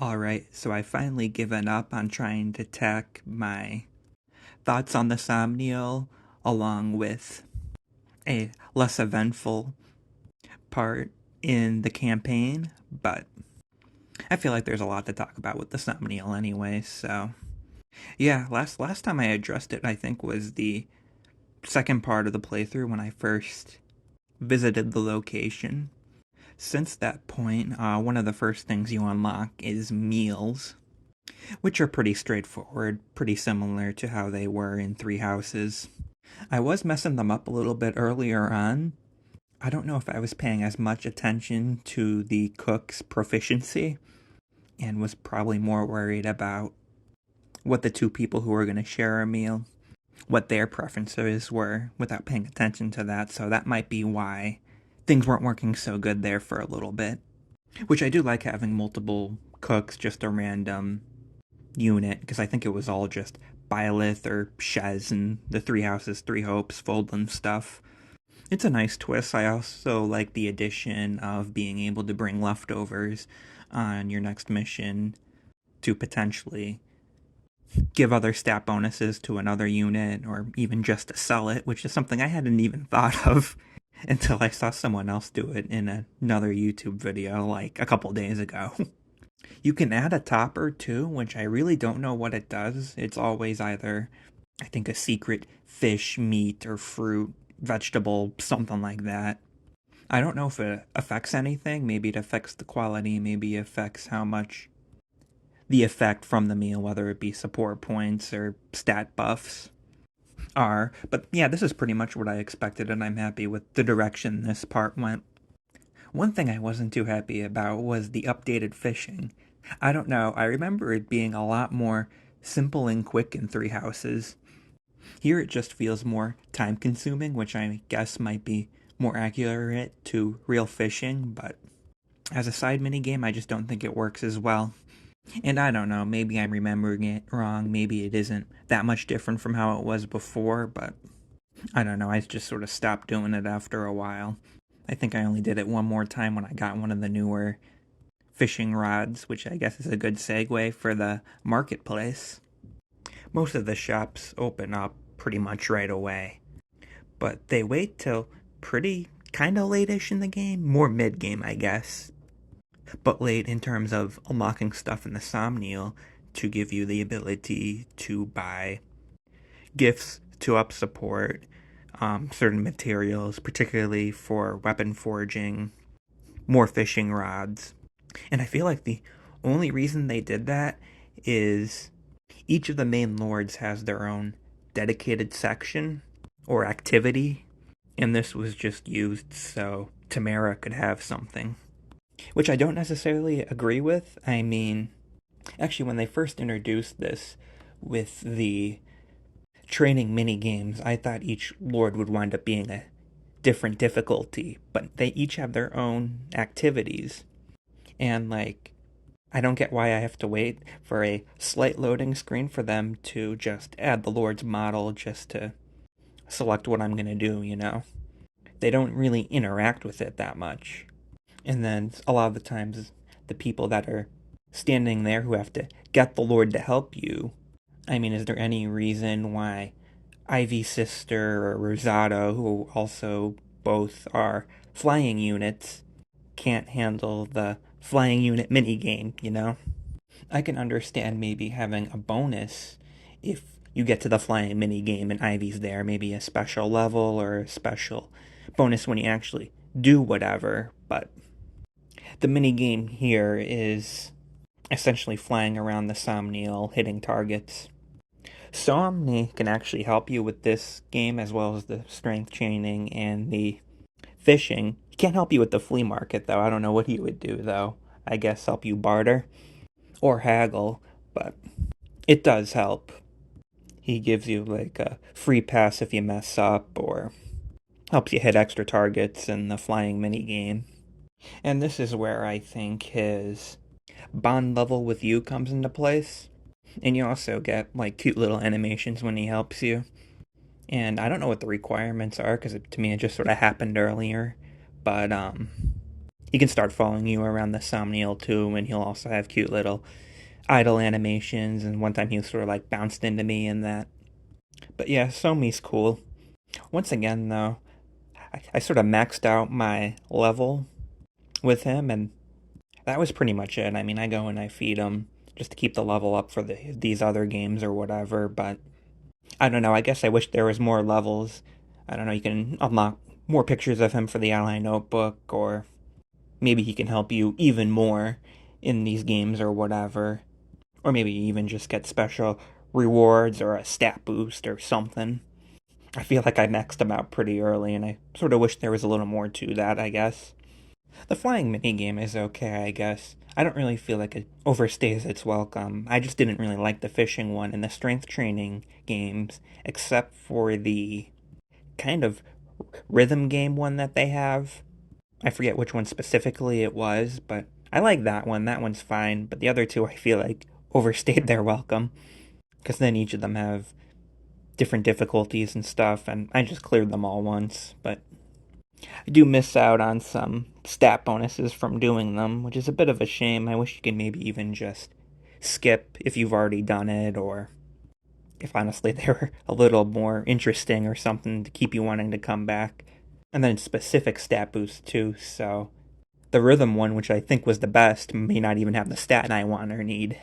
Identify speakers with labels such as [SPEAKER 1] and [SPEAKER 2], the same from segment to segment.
[SPEAKER 1] Alright, so I've finally given up on trying to tack my thoughts on the Somniel along with a less eventful part in the campaign, but I feel like there's a lot to talk about with the Somniel anyway, so yeah, last time I addressed it I think was the second part of the playthrough when I first visited the location. Since that point, one of the first things you unlock is meals, which are pretty straightforward, pretty similar to how they were in Three Houses. I was messing them up a little bit earlier on. I don't know if I was paying as much attention to the cook's proficiency and was probably more worried about what the two people who were going to share a meal, what their preferences were without paying attention to that, so that might be why things weren't working so good there for a little bit. Which I do like having multiple cooks, just a random unit, because I think it was all just Byleth or Shez and the Three Houses, Three Hopes, Foldland stuff. It's a nice twist. I also like the addition of being able to bring leftovers on your next mission to potentially give other stat bonuses to another unit or even just to sell it, which is something I hadn't even thought of until I saw someone else do it in another YouTube video like a couple days ago. You can add a topper too, which I really don't know what it does. It's always either, I think, a secret fish, meat, or fruit, vegetable, something like that. I don't know if it affects anything. Maybe it affects the quality, maybe it affects how much the effect from the meal, whether it be support points or stat buffs, are. But yeah, this is pretty much what I expected, and I'm happy with the direction this part went. One thing I wasn't too happy about was the updated fishing. I don't know, I remember it being a lot more simple and quick in Three Houses. Here it just feels more time consuming, which I guess might be more accurate to real fishing, but as a side minigame, I just don't think it works as well. And I don't know, maybe I'm remembering it wrong, maybe it isn't that much different from how it was before, but I don't know, I just sort of stopped doing it after a while. I think I only did it one more time when I got one of the newer fishing rods, which I guess is a good segue for the marketplace. Most of the shops open up pretty much right away, but they wait till pretty kind of late-ish in the game, more mid-game I guess, but late in terms of unlocking stuff in the Somniel to give you the ability to buy gifts to up support certain materials, particularly for weapon forging, more fishing rods. And I feel like the only reason they did that is each of the main lords has their own dedicated section or activity, and this was just used so Tamara could have something. Which I don't necessarily agree with. I mean, actually, when they first introduced this with the training mini games, I thought each lord would wind up being a different difficulty, but they each have their own activities. And, like, I don't get why I have to wait for a slight loading screen for them to just add the lord's model just to select what I'm gonna do, you know? They don't really interact with it that much. And then a lot of the times, the people that are standing there who have to get the Lord to help you. I mean, is there any reason why Ivy's sister or Rosado, who also both are flying units, can't handle the flying unit minigame, you know? I can understand maybe having a bonus if you get to the flying minigame and Ivy's there, maybe a special level or a special bonus when you actually do whatever, but the minigame here is essentially flying around the Somniel, hitting targets. Somni can actually help you with this game as well as the strength chaining and the fishing. He can't help you with the flea market though. I don't know what he would do though. I guess help you barter or haggle, but it does help. He gives you like a free pass if you mess up or helps you hit extra targets in the flying minigame. And this is where I think his bond level with you comes into place. And you also get like cute little animations when he helps you. And I don't know what the requirements are because to me it just sort of happened earlier. But he can start following you around the Somniel too, and he'll also have cute little idle animations. And one time he was sort of like bounced into me in that. But yeah, Somi's cool. Once again, though, I sort of maxed out my level with him, and that was pretty much it. I mean, I go and I feed him just to keep the level up for these other games or whatever, but I don't know. I guess I wish there was more levels. I don't know. You can unlock more pictures of him for the ally notebook, or maybe he can help you even more in these games or whatever. Or maybe even just get special rewards or a stat boost or something. I feel like I maxed him out pretty early, and I sort of wish there was a little more to that, I guess. The flying minigame is okay, I guess. I don't really feel like it overstays its welcome. I just didn't really like the fishing one and the strength training games, except for the kind of rhythm game one that they have. I forget which one specifically it was, but I like that one. That one's fine, but the other two I feel like overstayed their welcome, because then each of them have different difficulties and stuff, and I just cleared them all once, but I do miss out on some stat bonuses from doing them, which is a bit of a shame. I wish you could maybe even just skip if you've already done it, or if honestly they were a little more interesting or something to keep you wanting to come back. And then specific stat boosts too, so the rhythm one, which I think was the best, may not even have the stat I want or need.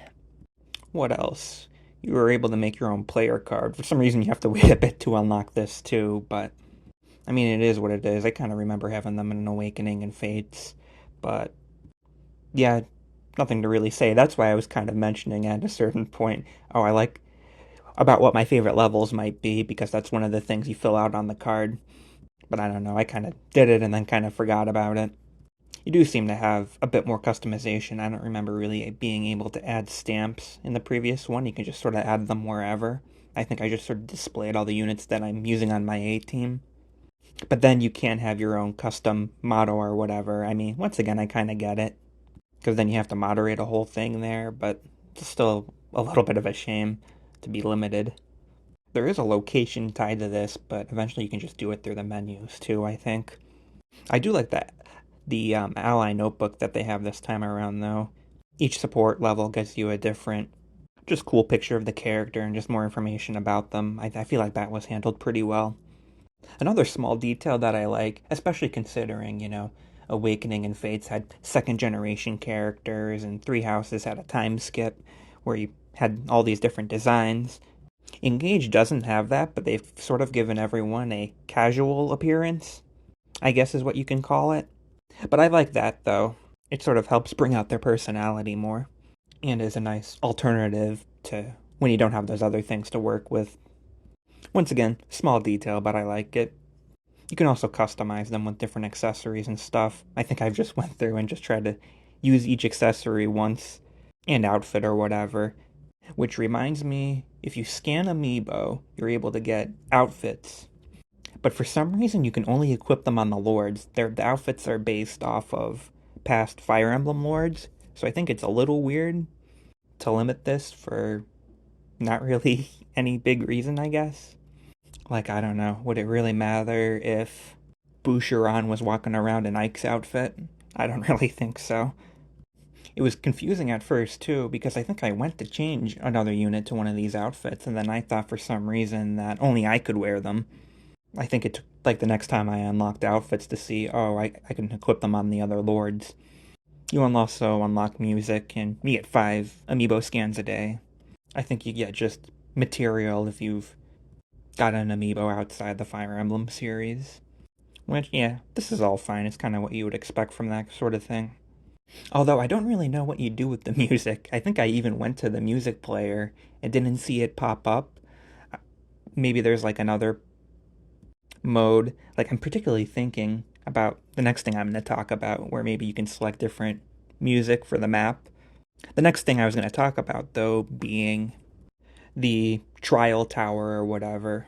[SPEAKER 1] What else? You were able to make your own player card. For some reason, you have to wait a bit to unlock this too, but I mean, it is what it is. I kind of remember having them in an Awakening and Fates, but yeah, nothing to really say. That's why I was kind of mentioning at a certain point, oh, I like about what my favorite levels might be, because that's one of the things you fill out on the card. But I don't know, I kind of did it and then kind of forgot about it. You do seem to have a bit more customization. I don't remember really being able to add stamps in the previous one. You can just sort of add them wherever. I think I just sort of displayed all the units that I'm using on my A team. But then you can't have your own custom motto or whatever. I mean, once again, I kind of get it. Because then you have to moderate a whole thing there, but it's still a little bit of a shame to be limited. There is a location tied to this, but eventually you can just do it through the menus too, I think. I do like that the ally notebook that they have this time around, though. Each support level gives you a different, just cool picture of the character and just more information about them. I feel like that was handled pretty well. Another small detail that I like, especially considering, Awakening and Fates had second generation characters, and Three Houses had a time skip where you had all these different designs. Engage doesn't have that, but they've sort of given everyone a casual appearance, I guess is what you can call it. But I like that, though. It sort of helps bring out their personality more, and is a nice alternative to when you don't have those other things to work with. Once again, small detail, but I like it. You can also customize them with different accessories and stuff. I think I've just went through and just tried to use each accessory once, and outfit or whatever. Which reminds me, if you scan Amiibo, you're able to get outfits. But for some reason, you can only equip them on the Lords. The outfits are based off of past Fire Emblem Lords, so I think it's a little weird to limit this for not really any big reason, I guess. Like, I don't know, would it really matter if Boucheron was walking around in Ike's outfit? I don't really think so. It was confusing at first, too, because I think I went to change another unit to one of these outfits, and then I thought for some reason that only I could wear them. I think it took, like, the next time I unlocked outfits to see, oh, I can equip them on the other lords. You also unlock music, and you get 5 amiibo scans a day. I think you get just material if you've got an amiibo outside the Fire Emblem series. Which, yeah, this is all fine. It's kind of what you would expect from that sort of thing. Although I don't really know what you do with the music. I think I even went to the music player and didn't see it pop up. Maybe there's like another mode. Like, I'm particularly thinking about the next thing I'm going to talk about, where maybe you can select different music for the map. The next thing I was going to talk about, though, being the trial tower or whatever.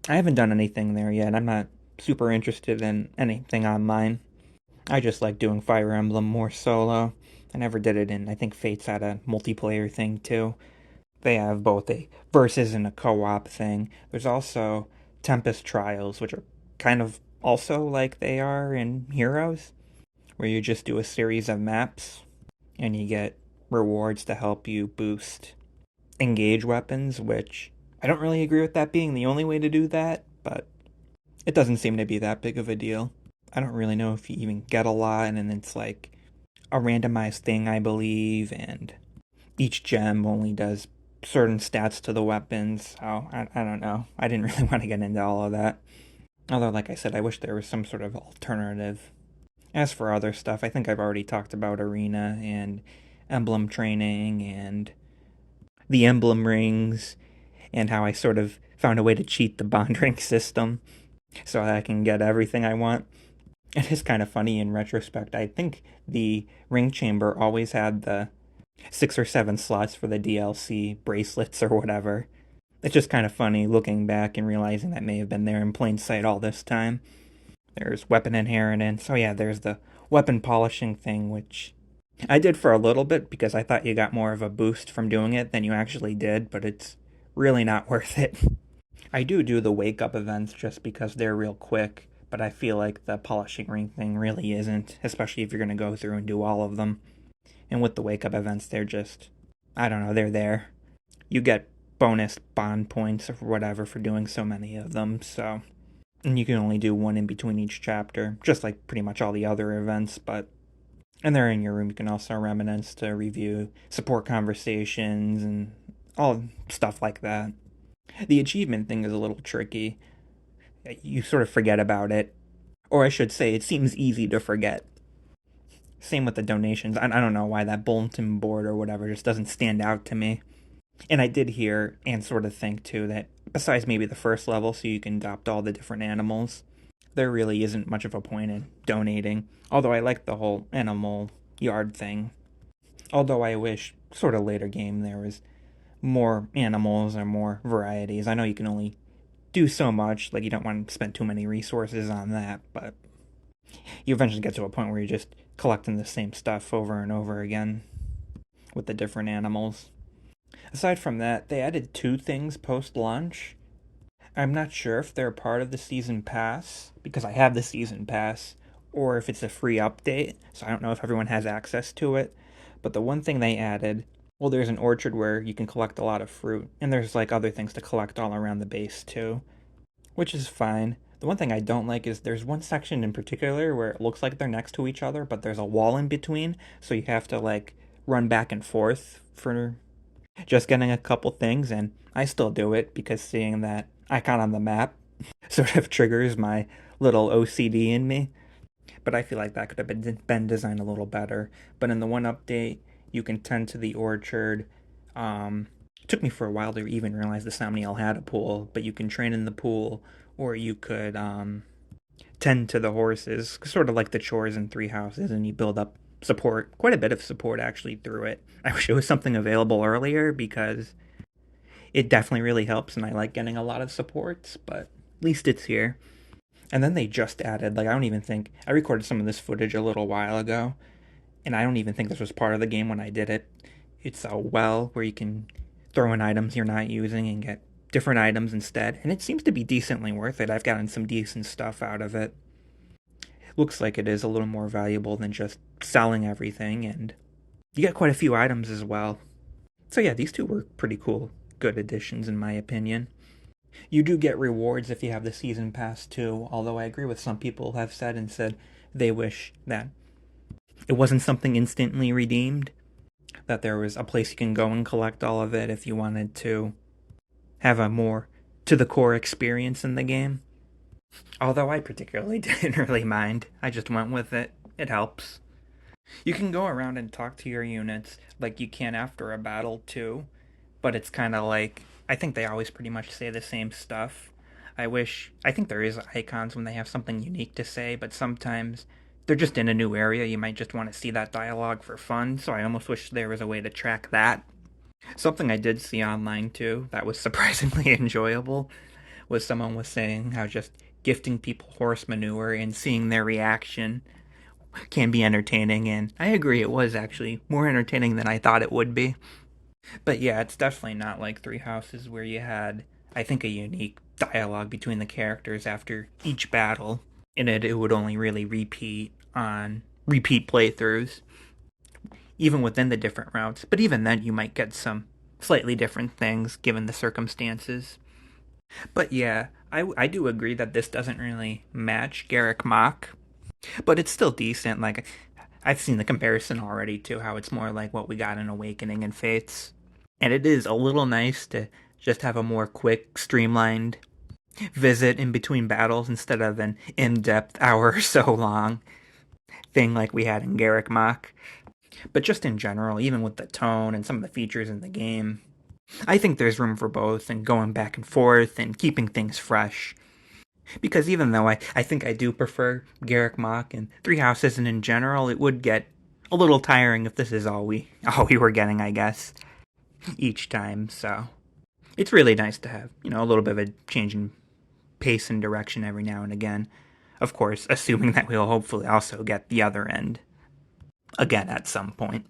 [SPEAKER 1] I haven't done anything there yet. I'm not super interested in anything online. I just like doing Fire Emblem more solo. I never did it in, I think Fates had a multiplayer thing too. They have both a versus and a co-op thing. There's also Tempest Trials, which are kind of also like they are in Heroes, where you just do a series of maps and you get rewards to help you boost engage weapons, which I don't really agree with that being the only way to do that, but it doesn't seem to be that big of a deal. I don't really know if you even get a lot, and then it's like a randomized thing, I believe, and each gem only does certain stats to the weapons. So I don't know. I didn't really want to get into all of that. Although, like I said, I wish there was some sort of alternative. As for other stuff, I think I've already talked about arena and emblem training and the emblem rings and how I sort of found a way to cheat the bond ring system so that I can get everything I want. It is kind of funny in retrospect. I think the ring chamber always had the 6 or 7 slots for the DLC bracelets or whatever. It's just kind of funny looking back and realizing that may have been there in plain sight all this time. There's weapon inheritance. Oh yeah, there's the weapon polishing thing, which I did for a little bit because I thought you got more of a boost from doing it than you actually did, but it's really not worth it. I do the wake up events just because they're real quick, but I feel like the polishing ring thing really isn't, especially if you're going to go through and do all of them. And with the wake up events, they're just, I don't know, they're there. You get bonus bond points or whatever for doing so many of them, so. And you can only do one in between each chapter, just like pretty much all the other events, but. And they're in your room. You can also remnants to review support conversations and all stuff like that. The achievement thing is a little tricky. You sort of forget about it. Or I should say, it seems easy to forget. Same with the donations. I don't know why that bulletin board or whatever just doesn't stand out to me. And I did hear and sort of think too that besides maybe the first level, so you can adopt all the different animals, there really isn't much of a point in donating. Although I like the whole animal yard thing. Although I wish, sort of later game, there was more animals or more varieties. I know you can only do so much, like you don't want to spend too many resources on that, but you eventually get to a point where you're just collecting the same stuff over and over again with the different animals. Aside from that, they added 2 things post-launch. I'm not sure if they're part of the season pass, because I have the season pass, or if it's a free update, so I don't know if everyone has access to it. But the one thing they added, well, there's an orchard where you can collect a lot of fruit, and there's like other things to collect all around the base too, which is fine. The one thing I don't like is there's one section in particular where it looks like they're next to each other, but there's a wall in between, so you have to like run back and forth for just getting a couple things, and I still do it because seeing that icon on the map sort of triggers my little OCD in me. But I feel like that could have been designed a little better. But in the one update, you can tend to the orchard. It took me for a while to even realize the Somniel had a pool, but you can train in the pool, or you could tend to the horses, sort of like the chores in Three Houses, and you build up support, quite a bit of support actually through it. I wish it was something available earlier because it definitely really helps, and I like getting a lot of supports, but at least it's here. And then they just added, like, I don't even think, I recorded some of this footage a little while ago, and I don't even think this was part of the game when I did it. It's a well where you can throw in items you're not using and get different items instead, and it seems to be decently worth it. I've gotten some decent stuff out of it. Looks like it is a little more valuable than just selling everything, and you get quite a few items as well. So yeah, these 2 were pretty cool, good additions in my opinion. You do get rewards if you have the season pass too, although I agree with some people have said they wish that it wasn't something instantly redeemed, that there was a place you can go and collect all of it if you wanted to have a more to the core experience in the game. Although I particularly didn't really mind. I just went with it. It helps. You can go around and talk to your units like you can after a battle too, but it's kind of like I think they always pretty much say the same stuff. I think there is icons when they have something unique to say, but sometimes they're just in a new area. You might just want to see that dialogue for fun, so I almost wish there was a way to track that. Something I did see online too that was surprisingly enjoyable was someone was saying how just gifting people horse manure and seeing their reaction can be entertaining, and I agree it was actually more entertaining than I thought it would be. But yeah, it's definitely not like Three Houses where you had, I think, a unique dialogue between the characters after each battle. In it would only really repeat on repeat playthroughs, even within the different routes. But even then, you might get some slightly different things given the circumstances. But yeah, I do agree that this doesn't really match Garrick Mach, but it's still decent. Like, I've seen the comparison already to how it's more like what we got in Awakening and Fates. And it is a little nice to just have a more quick, streamlined visit in between battles instead of an in-depth hour or so long thing like we had in Garrick Mach. But just in general, even with the tone and some of the features in the game, I think there's room for both and going back and forth and keeping things fresh. Because even though I think I do prefer Garrick Mach and Three Houses, and in general, it would get a little tiring if this is all we were getting, I guess, each time. So it's really nice to have, a little bit of a change in pace and direction every now and again. Of course, assuming that we'll hopefully also get the other end again at some point.